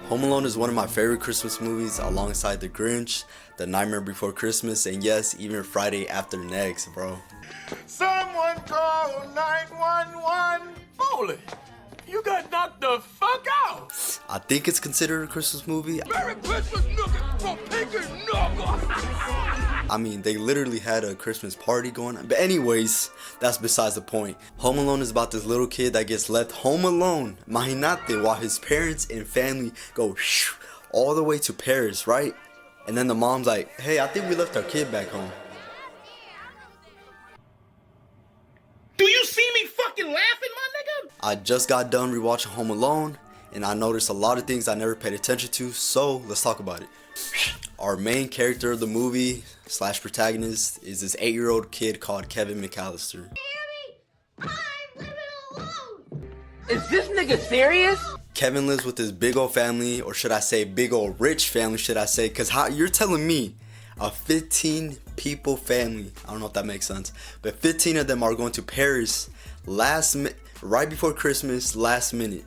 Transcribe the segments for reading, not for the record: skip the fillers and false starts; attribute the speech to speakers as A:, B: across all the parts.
A: Home Alone is one of my favorite Christmas movies alongside The Grinch, The Nightmare Before Christmas, and yes, even Friday After Next, bro.
B: Someone call 911. Holy, you got knocked the fuck out.
A: I think it's considered a Christmas movie.
B: Merry Christmas, nugget from Pinky Nugget.
A: I mean, they literally had a Christmas party going on. But anyways, that's besides the point. Home Alone is about this little kid that gets left home alone, imagínate, while his parents and family go all the way to Paris, right? And then the mom's like, hey, I think we left our kid back home.
B: Do you see me fucking laughing, my nigga?
A: I just got done rewatching Home Alone, and I noticed a lot of things I never paid attention to, so let's talk about it. Our main character of the movie / protagonist is this 8-year-old kid called Kevin McAllister.
C: I'm living alone.
D: Is this nigga serious?
A: Kevin lives with his big old family, or should I say big old rich family, should I say, because how you're telling me a 15 people family, I don't know if that makes sense, but 15 of them are going to Paris right before Christmas, last minute.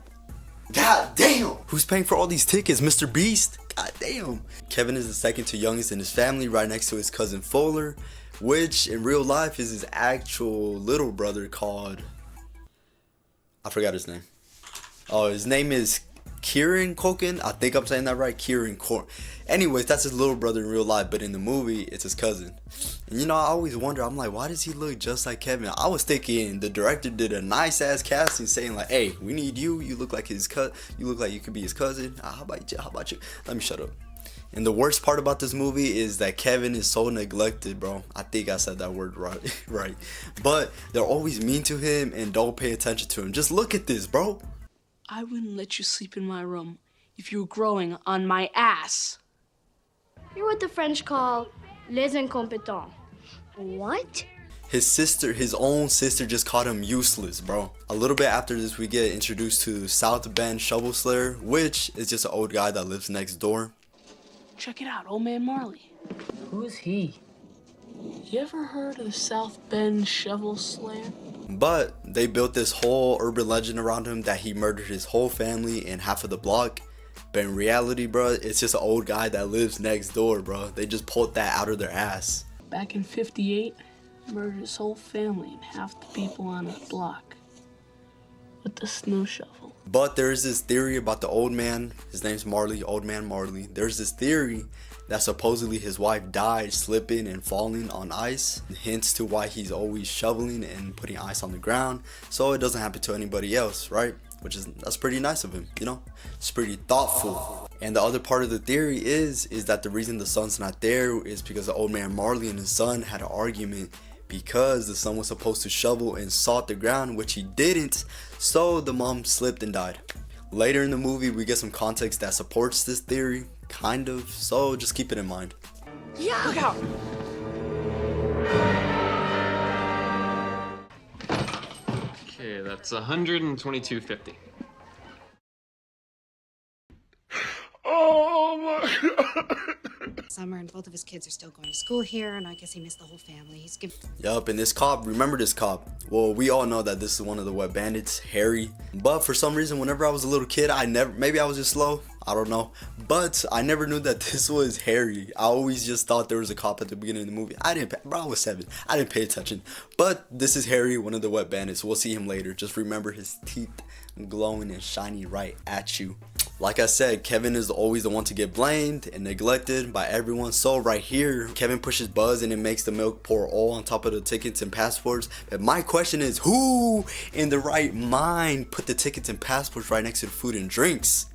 A: God damn! Who's paying for all these tickets, Mr. Beast? God damn! Kevin is the second to youngest in his family, right next to his cousin Fuller, which in real life is his actual little brother called, I forgot his name. Oh, his name is Kieran Culkin. I think I'm saying that right. Kieran Culkin. Anyways, that's his little brother in real life, but in the movie, it's his cousin. And you know, I always wonder, I'm like, why does he look just like Kevin? I was thinking the director did a nice ass casting saying like, hey, we need you. You look like his you look like you could be his cousin. How about you? How about you? Let me shut up. And the worst part about this movie is that Kevin is so neglected, bro. I think I said that word right. Right. But they're always mean to him and don't pay attention to him. Just look at this, bro.
E: I wouldn't let you sleep in my room if you were growing on my ass.
C: You're what the French call les incompetents. What?
A: His own sister just called him useless, bro. A little bit after this, we get introduced to South Bend Shovel Slayer, which is just an old guy that lives next door.
E: Check it out, Old Man Marley.
D: Who's he?
E: You ever heard of the South Bend Shovel Slayer?
A: But they built this whole urban legend around him that he murdered his whole family and half of the block. But in reality, bro, it's just an old guy that lives next door, bro. They just pulled that out of their ass.
E: Back in '58, murdered his whole family and half the people on his block with the snow shovel.
A: But there's this theory about the old man. His name's Marley, Old Man Marley. There's this theory that supposedly his wife died slipping and falling on ice. Hints to why he's always shoveling and putting ice on the ground so it doesn't happen to anybody else, right? That's pretty nice of him, you know? It's pretty thoughtful. And the other part of the theory is that the reason the son's not there is because the old man Marley and his son had an argument because the son was supposed to shovel and salt the ground, which he didn't, so the mom slipped and died. Later in the movie, we get some context that supports this theory, kind of, so just keep it in mind.
C: Yeah.
E: Look out!
F: Okay, that's 122.50.
B: Oh my God.
G: Summer, and both of his kids are still going to school here, and I guess he missed the whole family. He's given.
A: Yup, and this cop, remember this cop? Well, we all know that this is one of the wet bandits, Harry. But for some reason, whenever I was a little kid, maybe I was just slow, I don't know. But I never knew that this was Harry. I always just thought there was a cop at the beginning of the movie. I was 7. I didn't pay attention. But this is Harry, one of the wet bandits. We'll see him later. Just remember his teeth glowing and shiny right at you. Like I said, Kevin is always the one to get blamed and neglected by everyone. So right here, Kevin pushes Buzz and it makes the milk pour all on top of the tickets and passports. But my question is, who in the right mind put the tickets and passports right next to the food and drinks?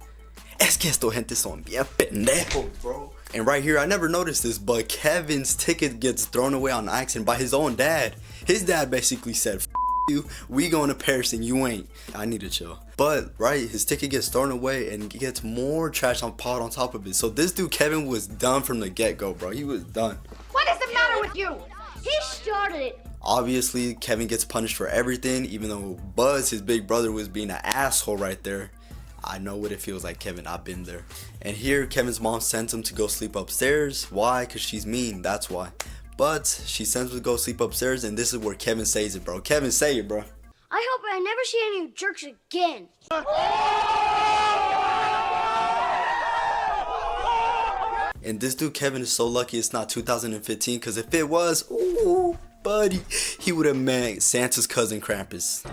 A: Es que esto gente son bien pendejos, bro. And right here, I never noticed this, but Kevin's ticket gets thrown away on accident by his own dad. His dad basically said, you, we going to Paris and you ain't. I need to chill. But right, his ticket gets thrown away and gets more trash on pot on top of it. So this dude Kevin was done from the get-go, bro. He was done.
C: What is the matter with you? He started it.
A: Obviously, Kevin gets punished for everything, even though Buzz, his big brother, was being an asshole right there. I know what it feels like, Kevin. I've been there. And here, Kevin's mom sends him to go sleep upstairs. Why? Because she's mean. That's why. But she sends him to go sleep upstairs, and this is where Kevin says it, bro. Kevin, say it, bro.
C: I hope I never see any of you jerks again.
A: And this dude Kevin is so lucky it's not 2015, because if it was, ooh, buddy, he would have met Santa's cousin Krampus.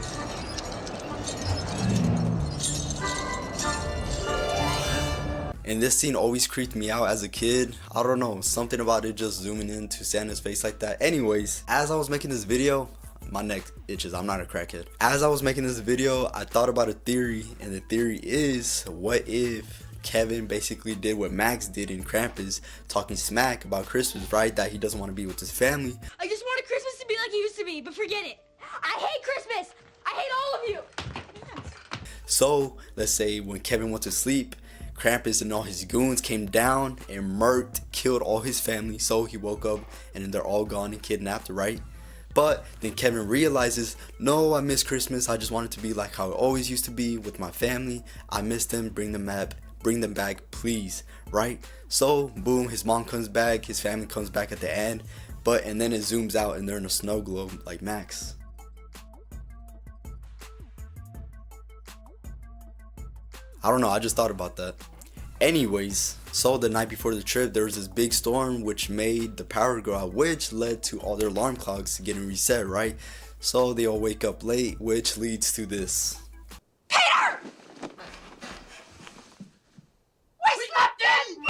A: And this scene always creeped me out as a kid. I don't know, something about it just zooming into Santa's face like that. Anyways, as I was making this video, my neck itches, I'm not a crackhead. As I was making this video, I thought about a theory, and the theory is, what if Kevin basically did what Max did in Krampus, talking smack about Christmas, right? That he doesn't want to be with his family.
C: I just wanted Christmas to be like it used to be, but forget it. I hate Christmas. I hate all of you.
A: So, let's say when Kevin went to sleep, Krampus and all his goons came down and murked, killed all his family. So he woke up and then they're all gone and kidnapped, right? But then Kevin realizes, no, I miss Christmas. I just want it to be like how it always used to be with my family. I miss them. Bring them back, please, right? So boom, his mom comes back, his family comes back at the end, and then it zooms out and they're in a snow globe like Max. I don't know, I just thought about that. Anyways, so the night before the trip, there was this big storm which made the power go out, which led to all their alarm clocks getting reset, right? So they all wake up late, which leads to this.
C: Peter! We slept in!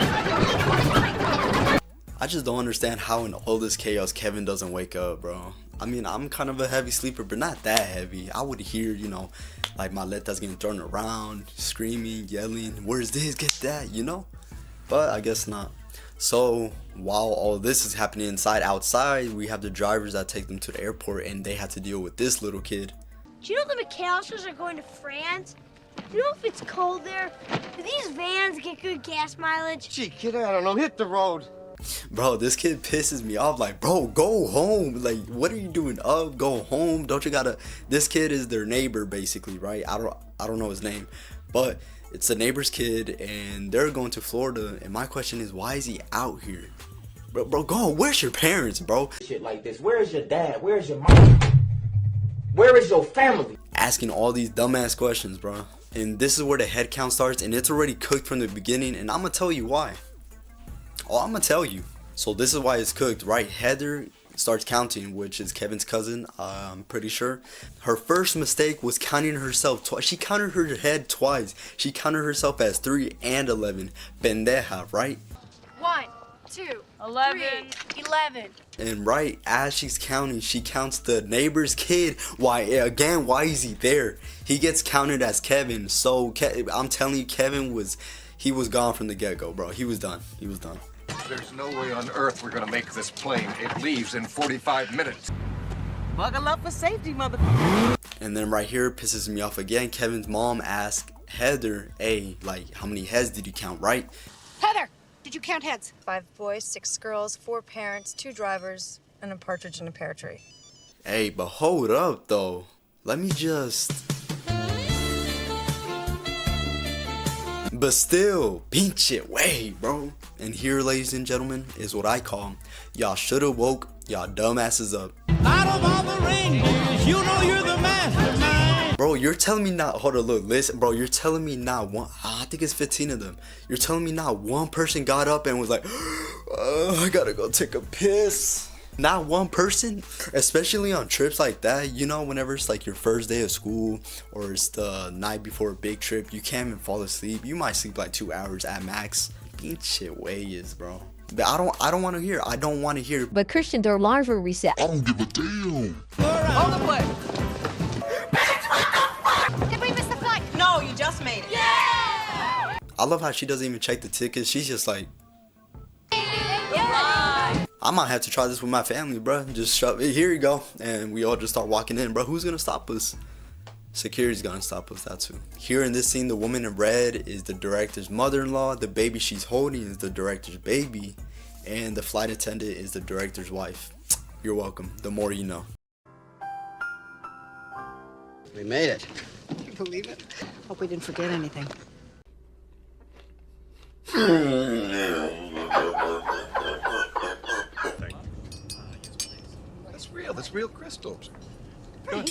A: I just don't understand how in all this chaos Kevin doesn't wake up, bro. I mean, I'm kind of a heavy sleeper, but not that heavy. I would hear, you know, like my letras getting thrown around, screaming, yelling, where's this, get that, you know? But I guess not. So while all this is happening outside, we have the drivers that take them to the airport, and they have to deal with this little kid.
C: Do you know the McAllisters are going to France? Do you know if it's cold there? Do these vans get good gas mileage?
B: Gee, kid, I don't know. Hit the road.
A: Bro, this kid pisses me off. Like, bro, go home. Like, what are you doing up? Go home. Don't you gotta? This kid is their neighbor, basically, right? I don't know his name, but it's a neighbor's kid, and they're going to Florida. And my question is, why is he out here? Bro, go. Where's your parents, bro?
H: Shit like this. Where's your dad? Where's your mom? Where is your family?
A: Asking all these dumbass questions, bro. And this is where the head count starts, and it's already cooked from the beginning. And I'm gonna tell you why. Oh, I'm gonna tell you. So this is why it's cooked, right? Heather starts counting, which is Kevin's cousin, I'm pretty sure. Her first mistake was counting herself twice. She counted her head twice. She counted herself as 3 and 11. Pendeja, right?
C: 1, 2, 11, 11.
A: And right as she's counting, she counts the neighbor's kid. Why is he there? He gets counted as Kevin. So I'm telling you, Kevin was gone from the get-go, bro. He was done.
I: There's no way on earth we're gonna make this plane. It leaves in 45 minutes.
D: Buckle up for safety, mother.
A: And then right here pisses me off again. Kevin's mom asked Heather, hey, like, how many heads did you count, right?
G: Heather, did you count heads?
J: 5 boys, 6 girls, 4 parents, 2 drivers, and a partridge in a pear tree.
A: Hey, but hold up, though. Let me just... But still, pinche way, bro. And here, ladies and gentlemen, is what I call y'all shoulda woke y'all dumbasses up.
B: Out of all the reindeers, you know you're the mastermind.
A: Bro, you're telling me not, hold on, look, listen, bro, you're telling me not one, I think it's 15 of them. You're telling me not one person got up and was like, I gotta go take a piss. Not one person, especially on trips like that, you know, whenever it's like your first day of school or it's the night before a big trip, you can't even fall asleep. You might sleep like 2 hours at max. Shit ways, bro. But I don't want to hear. I don't want to hear.
K: But Christian, their lives were reset.
I: I don't give a damn.
D: Hold the play.
G: Did we miss the flight?
D: No, you just made it.
G: Yeah!
A: I love how she doesn't even check the tickets. She's just like, I might have to try this with my family, bro. Just shove it. Here you go. And we all just start walking in, bro. Who's going to stop us? Security's going to stop us, that's who. Here in this scene, the woman in red is the director's mother-in-law. The baby she's holding is the director's baby. And the flight attendant is the director's wife. You're welcome. The more you know.
L: We made it.
G: Can you believe it? Hope we didn't forget anything.
I: That's real crystals. Go ahead.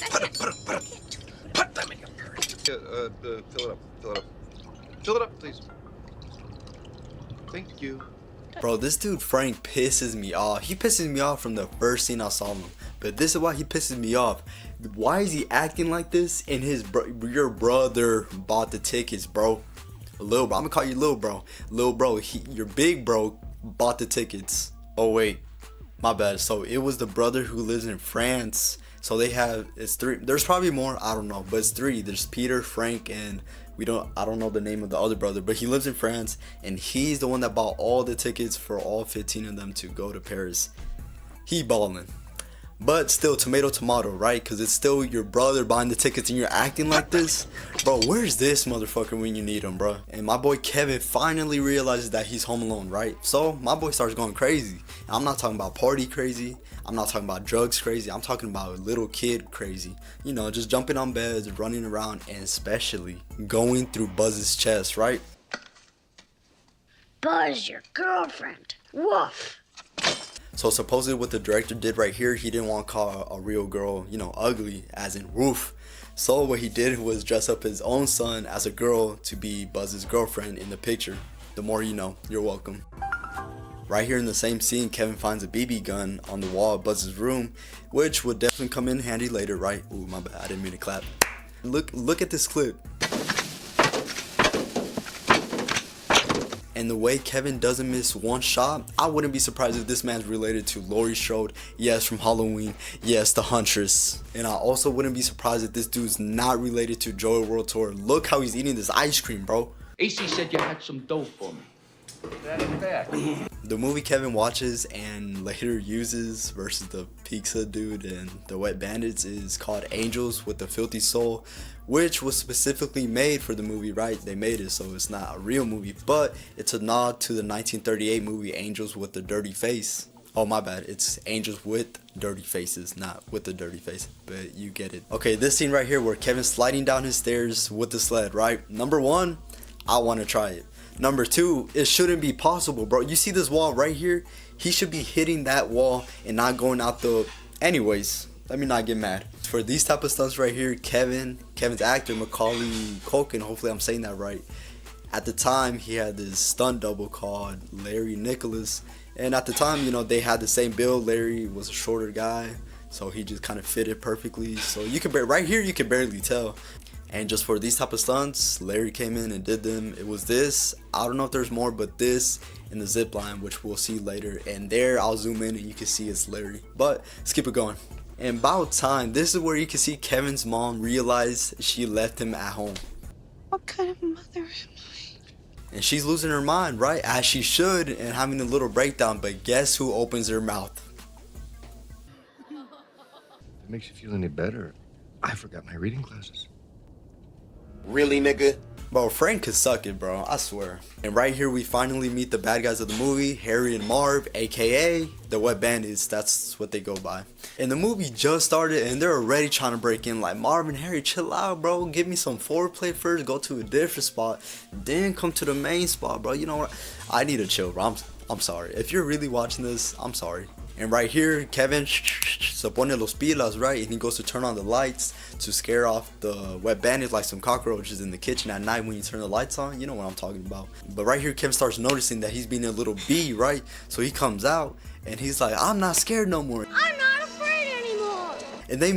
I: Put them in your purse. Fill it up. Fill it up, please. Thank you.
A: Bro, this dude Frank pisses me off. He pisses me off from the first scene I saw him. But this is why he pisses me off. Why is he acting like this? And your brother bought the tickets, bro. Lil bro, I'm gonna call you Lil bro. Lil bro, your big bro bought the tickets. Oh wait, my bad. So it was the brother who lives in France. So it's three. There's probably more, I don't know, but it's three. There's Peter, Frank, and I don't know the name of the other brother, but he lives in France, and he's the one that bought all the tickets for all 15 of them to go to Paris. He ballin'. But still, tomato, right? Because it's still your brother buying the tickets and you're acting like this. Bro, where's this motherfucker when you need him, bro? And my boy Kevin finally realizes that he's home alone, right? So my boy starts going crazy. I'm not talking about party crazy. I'm not talking about drugs crazy. I'm talking about little kid crazy. You know, just jumping on beds, running around, and especially going through Buzz's chest, right?
C: Buzz, your girlfriend. Woof.
A: So supposedly what the director did right here, he didn't want to call a real girl, you know, ugly, as in woof. So what he did was dress up his own son as a girl to be Buzz's girlfriend in the picture. The more you know, you're welcome. Right here in the same scene, Kevin finds a BB gun on the wall of Buzz's room, which would definitely come in handy later, right? Ooh, my bad, I didn't mean to clap. Look at this clip. And the way Kevin doesn't miss one shot, I wouldn't be surprised if this man's related to Laurie Strode, yes, from Halloween, yes, the Huntress. And I also wouldn't be surprised if this dude's not related to Joey World Tour. Look how he's eating this ice cream, bro.
B: AC said you had some dough for me. That ain't bad.
A: The movie Kevin watches and later uses versus the pizza dude and the wet bandits is called Angels with a Filthy Soul, which was specifically made for the movie, right? They made it, so it's not a real movie, but it's a nod to the 1938 movie Angels with the Dirty Face. Oh, my bad, it's Angels with Dirty Faces, not with the dirty face, but you get it. Okay, this scene right here where Kevin's sliding down his stairs with the sled, right? Number one, I want to try it. Number two, it shouldn't be possible, bro. You see this wall right here? He should be hitting that wall and not going out the... Anyways, let me not get mad. For these type of stunts right here, Kevin's actor, Macaulay Culkin, hopefully I'm saying that right. At the time, he had this stunt double called Larry Nicholas. And at the time, you know, they had the same build. Larry was a shorter guy, so he just kind of fitted perfectly. So you can right here, you can barely tell. And just for these type of stunts, Larry came in and did them. It was this, I don't know if there's more, but this and the zip line, which we'll see later. And there, I'll zoom in and you can see it's Larry. But let's keep it going. And about time, this is where you can see Kevin's mom realize she left him at home.
G: What kind of mother am I?
A: And she's losing her mind, right? As she should, and having a little breakdown. But guess who opens her mouth?
I: If it makes you feel any better, I forgot my reading classes.
H: Really, nigga?
A: Bro, Frank could suck it, bro, I swear. And right here we finally meet the bad guys of the movie, Harry and Marv, aka the Wet Bandits. That's what they go by. And the movie just started and they're already trying to break in. Like, Marv and Harry, chill out, bro. Give me some foreplay first, go to a different spot, then come to the main spot, bro. You know what? I need to chill, bro. I'm sorry. If you're really watching this, I'm sorry. And right here, Kevin se pone los pilas, right? And he goes to turn on the lights to scare off the wet bandits like some cockroaches in the kitchen at night when you turn the lights on. You know what I'm talking about. But right here, Kevin starts noticing that he's being a little bee, right? So he comes out and he's like, I'm not scared no more.
C: I'm not afraid anymore.
A: And they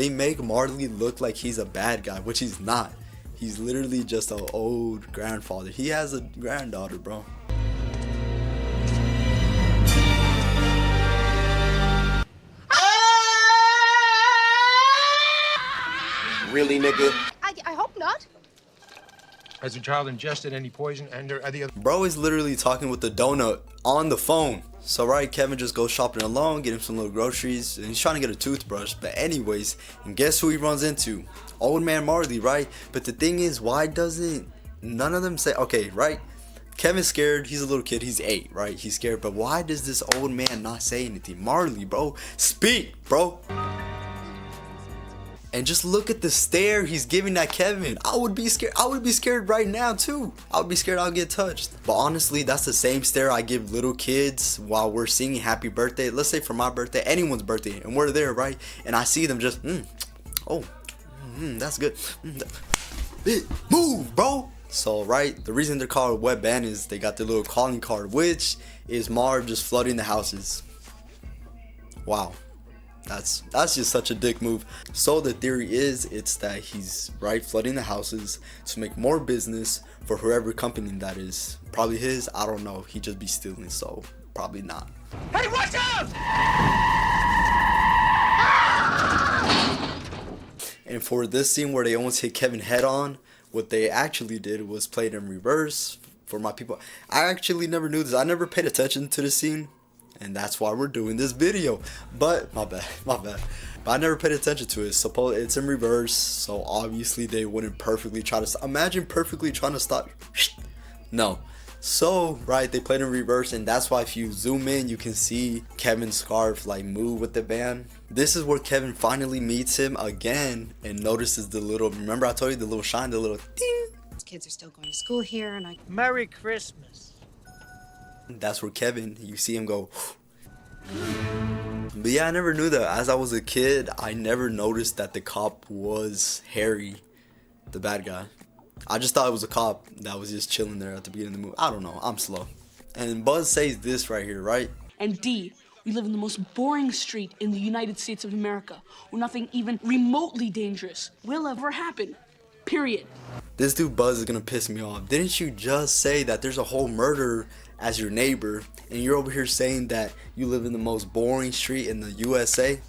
A: make Marley look like he's a bad guy, which he's not. He's literally just an old grandfather. He has a granddaughter, bro.
H: Really, nigga?
G: I hope not.
I: Has the child ingested any poison and are the other...
A: Bro is literally talking with the donut on the phone. So right, Kevin just goes shopping alone, get him some little groceries, and he's trying to get a toothbrush. But anyways, and guess who he runs into? Old man Marley, right? But the thing is, why doesn't none of them say, okay, right? Kevin's scared, he's a little kid, he's 8, right? He's scared, but why does this old man not say anything? Marley, bro, speak, bro. And just look at the stare he's giving at Kevin. I would be scared. I would be scared right now too. I would be scared I'll get touched. But honestly, that's the same stare I give little kids while we're singing happy birthday. Let's say for my birthday, anyone's birthday, and we're there, right? And I see them just, that's good. Move, bro. So right, the reason they're called wet bandits is they got their little calling card, which is Marv just flooding the houses. Wow. That's just such a dick move. So the theory is it's that he's right flooding the houses to make more business for whoever company that is. Probably his, I don't know. He just be stealing, so probably not.
B: Hey, watch out!
A: And for this scene where they almost hit Kevin head on, what they actually did was play it in reverse. For my people, I actually never knew this. I never paid attention to the scene. And that's why we're doing this video. But my bad. But I never paid attention to it. Suppose it's in reverse, so obviously they wouldn't perfectly try to imagine perfectly trying to stop. No. So right, they played in reverse, and that's why if you zoom in, you can see Kevin's scarf like move with the van. This is where Kevin finally meets him again and notices the little. Remember I told you the little shine, the little ding.
G: His kids are still going to school here, and I.
B: Merry Christmas.
A: That's where Kevin, you see him go. But yeah, I never knew that. As I was a kid, I never noticed that the cop was Harry, the bad guy. I just thought it was a cop that was just chilling there at the beginning of the movie. I don't know, I'm slow. And Buzz says this right here, right?
E: And D, we live in the most boring street in the United States of America, where nothing even remotely dangerous will ever happen. Period.
A: This dude Buzz is gonna piss me off. Didn't you just say that there's a whole murderer as your neighbor, and you're over here saying that you live in the most boring street in the USA?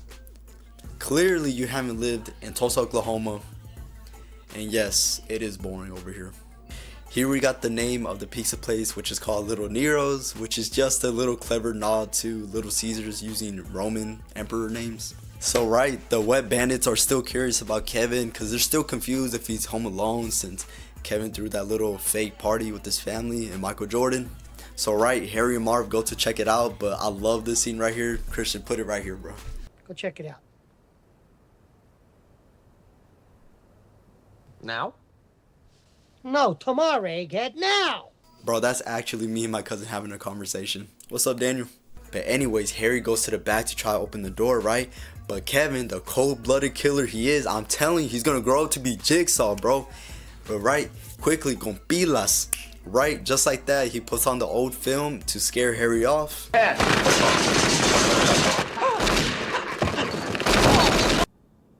A: Clearly you haven't lived in Tulsa, Oklahoma, and yes, it is boring over here. Here we got the name of the pizza place, which is called Little Nero's, which is just a little clever nod to Little Caesars using Roman emperor names. So right, the wet bandits are still curious about Kevin because they're still confused if he's home alone since Kevin threw that little fake party with his family and Michael Jordan. So right, Harry and Marv go to check it out, but I love this scene right here. Christian, put it right here, bro.
B: Go check it out.
F: Now?
B: No, tomorrow, egghead, now!
A: Bro, that's actually me and my cousin having a conversation. What's up, Daniel? But anyways, Harry goes to the back to try to open the door, right? But Kevin, the cold-blooded killer he is, I'm telling you, he's gonna grow up to be Jigsaw, bro. But right, quickly, con pilas. Right, just like that, he puts on the old film to scare Harry off.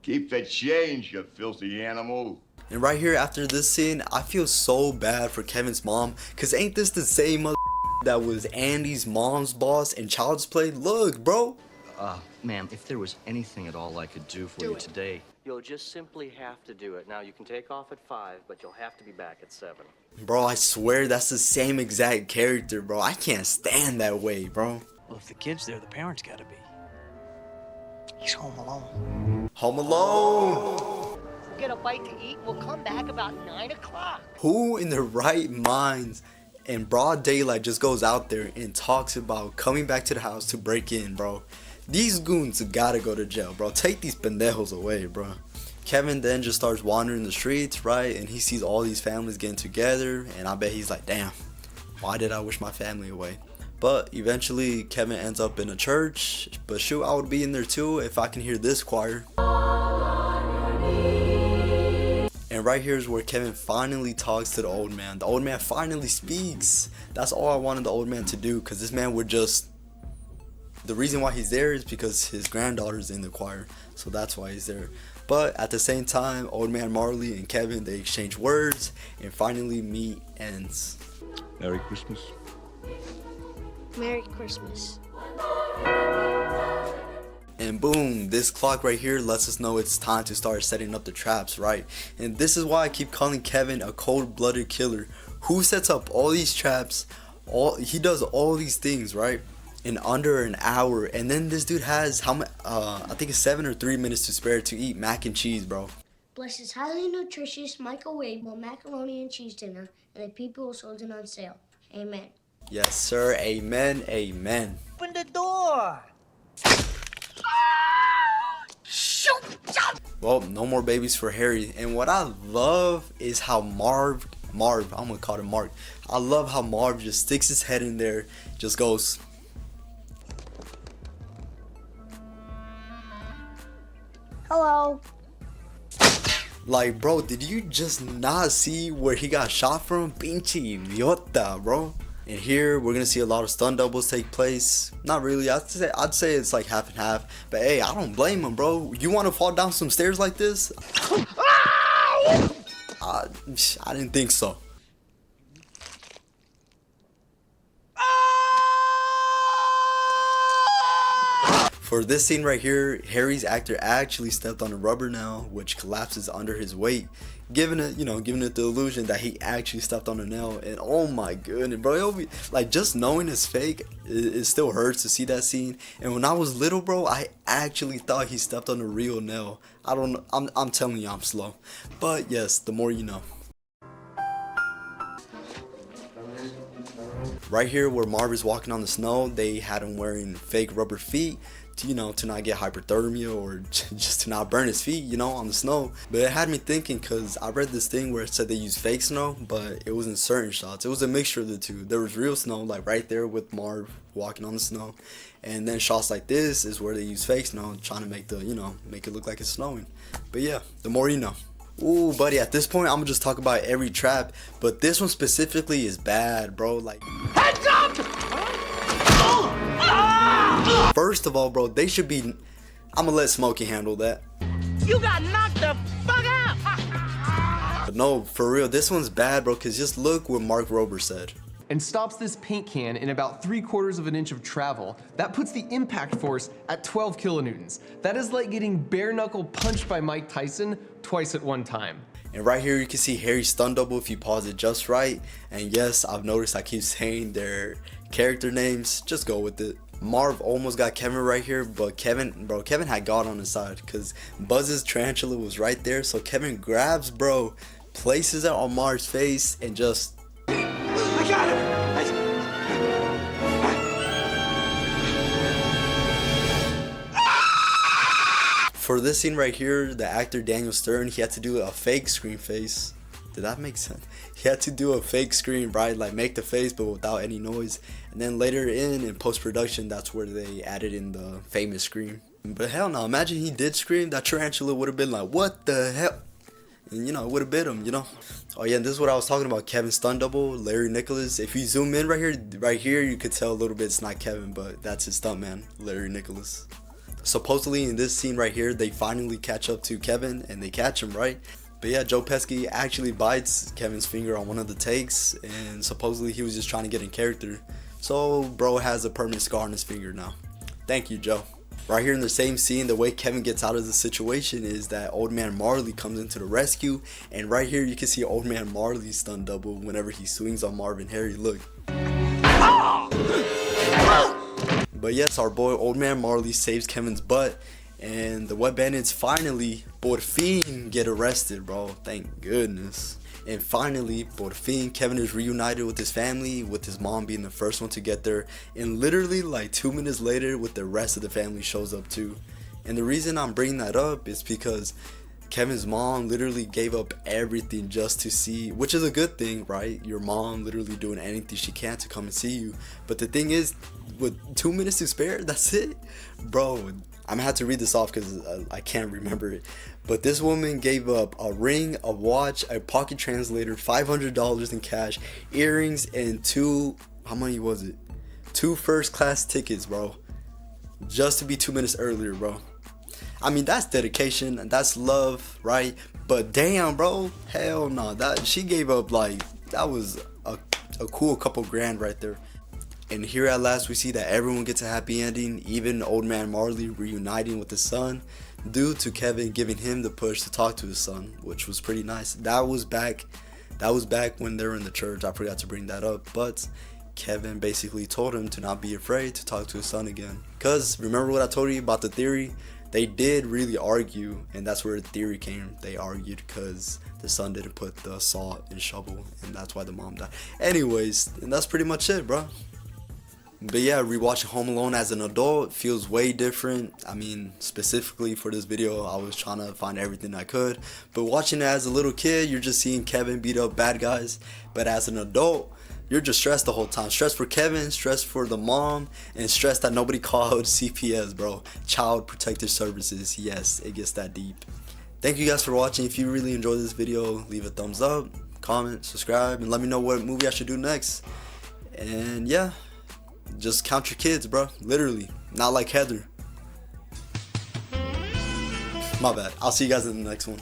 L: Keep the change, you filthy animal.
A: And right here after this scene, I feel so bad for Kevin's mom, cause ain't this the same mother that was Andy's mom's boss in Child's Play? Look, bro.
M: Ma'am, if there was anything at all I could do for you today, you'll just simply have to do it. Now, you can take off at 5, but you'll have to be back at 7.
A: Bro, I swear that's the same exact character, bro. I can't stand that way, bro.
B: Well, if the kid's there, the parents gotta be. He's home alone.
A: Home alone.
B: We'll get a bite to eat. We'll come back about 9 o'clock.
A: Who in their right minds in broad daylight just goes out there and talks about coming back to the house to break in, bro? These goons gotta go to jail, bro. Take these pendejos away, bro. Kevin then just starts wandering the streets, right? And he sees all these families getting together, and I bet he's like, damn, why did I wish my family away? But eventually Kevin ends up in a church. But shoot, I would be in there too if I can hear this choir. And right here is where Kevin finally talks to the old man. The old man finally speaks. That's all I wanted the old man to do, because this man would just... The reason why he's there is because his granddaughter's in the choir. So that's why he's there. But at the same time, old man Marley and Kevin, they exchange words, and finally meet ends.
L: Merry Christmas.
C: Merry Christmas.
A: And boom, this clock right here lets us know it's time to start setting up the traps, right? And this is why I keep calling Kevin a cold-blooded killer. Who sets up all these traps? He does all these things, right? In under an hour. And then this dude has how much? I think it's 7 or 3 minutes to spare to eat mac and cheese, bro.
C: Bless this highly nutritious microwavable macaroni and cheese dinner and the people who sold it on sale. Amen.
A: Yes, sir. Amen. Amen.
B: Open the door.
A: Well, no more babies for Harry. And what I love is how Marv, I'm gonna call him Mark. I love how Marv just sticks his head in there, just goes.
C: Hello.
A: Like, bro, did you just not see where he got shot from? Pinche idiota, bro. And here we're gonna see a lot of stunt doubles take place. Not really. I'd say it's like half and half. But hey, I don't blame him, bro. You want to fall down some stairs like this? I didn't think so. For this scene right here, Harry's actor actually stepped on a rubber nail, which collapses under his weight, giving it the illusion that he actually stepped on a nail. And oh my goodness, bro, it'll be like, just knowing it's fake, it still hurts to see that scene. And when I was little, bro, I actually thought he stepped on a real nail. I don't know. I'm telling you, I'm slow. But yes, the more you know. Right here where Marv is walking on the snow, they had him wearing fake rubber feet to, to not get hypothermia or just to not burn his feet, on the snow. But it had me thinking, because I read this thing where it said they use fake snow, but it was in certain shots. It was a mixture of the two. There was real snow, like right there with Marv walking on the snow. And then shots like this is where they use fake snow, trying to make make it look like it's snowing. But yeah, the more you know. Ooh, buddy, at this point, I'm gonna just talk about every trap, but this one specifically is bad, bro. Like, heads up! First of all, bro, they should be. I'm gonna let Smokey handle that.
D: You got knocked the fuck out!
A: But no, for real, this one's bad, bro, because just look what Mark Rober said.
N: And stops this paint can in about 3/4 of an inch of travel. That puts the impact force at 12 kilonewtons. That is like getting bare knuckle punched by Mike Tyson twice at one time.
A: And right here you can see Harry's stunt double if you pause it just right. And yes, I've noticed I keep saying their character names. Just go with it. Marv almost got Kevin right here, but Kevin had God on his side, because Buzz's tarantula was right there. So Kevin grabs, bro, places it on Marv's face, and just... I got him! For this scene right here, the actor Daniel Stern, he had to do a fake scream face. Did that make sense? He had to do a fake scream, right? Like make the face but without any noise. And then later in post-production, that's where they added in the famous scream. But hell no, imagine he did scream. That tarantula would have been like, what the hell? And it would have bit him, Oh yeah, and this is what I was talking about. Kevin's stunt double, Larry Nicholas. If you zoom in right here, you could tell a little bit it's not Kevin, but that's his stuntman, Larry Nicholas. Supposedly in this scene right here, they finally catch up to Kevin and they catch him, right? But yeah, Joe Pesci actually bites Kevin's finger on one of the takes, and supposedly he was just trying to get in character. So bro has a permanent scar on his finger now. Thank you, Joe. Right here in the same scene, the way Kevin gets out of the situation is that Old Man Marley comes into the rescue, and right here you can see Old Man Marley's stunt double whenever he swings on Marv and Harry. Look. But yes, our boy Old Man Marley saves Kevin's butt, and the Wet Bandits finally, por fin, get arrested, bro. Thank goodness. And finally, por fin, Kevin is reunited with his family, with his mom being the first one to get there. And literally like 2 minutes later, with the rest of the family shows up too. And the reason I'm bringing that up is because Kevin's mom literally gave up everything just to see, which is a good thing, right? Your mom literally doing anything she can to come and see you. But the thing is, with 2 minutes to spare, that's it, bro. I'm gonna have to read this off because I can't remember it. But this woman gave up a ring, a watch, a pocket translator, $500 in cash, earrings, and how many was it? 2 first-class tickets, bro. Just to be 2 minutes earlier, bro. I mean, that's dedication and that's love, right? But damn, bro, hell no. That she gave up, like, that was a cool couple grand right there. And here at last we see that everyone gets a happy ending, even Old Man Marley reuniting with his son, due to Kevin giving him the push to talk to his son, which was pretty nice. That was back when they were in the church. I forgot to bring that up, but Kevin basically told him to not be afraid to talk to his son again. Because remember what I told you about the theory? They did really argue, and that's where the theory came. They argued because the son didn't put the salt and shovel, and that's why the mom died. Anyways, and that's pretty much it, bro. But yeah, rewatching Home Alone as an adult feels way different. I mean, specifically for this video, I was trying to find everything I could. But watching it as a little kid, you're just seeing Kevin beat up bad guys. But as an adult, you're just stressed the whole time. Stressed for Kevin, stressed for the mom, and stressed that nobody called CPS, bro. Child Protective Services. Yes, it gets that deep. thank you guys for watching. If you really enjoyed this video, leave a thumbs up, comment, subscribe, and let me know what movie I should do next. And yeah, just count your kids, bro. Literally, not like Heather. My bad. I'll see you guys in the next one.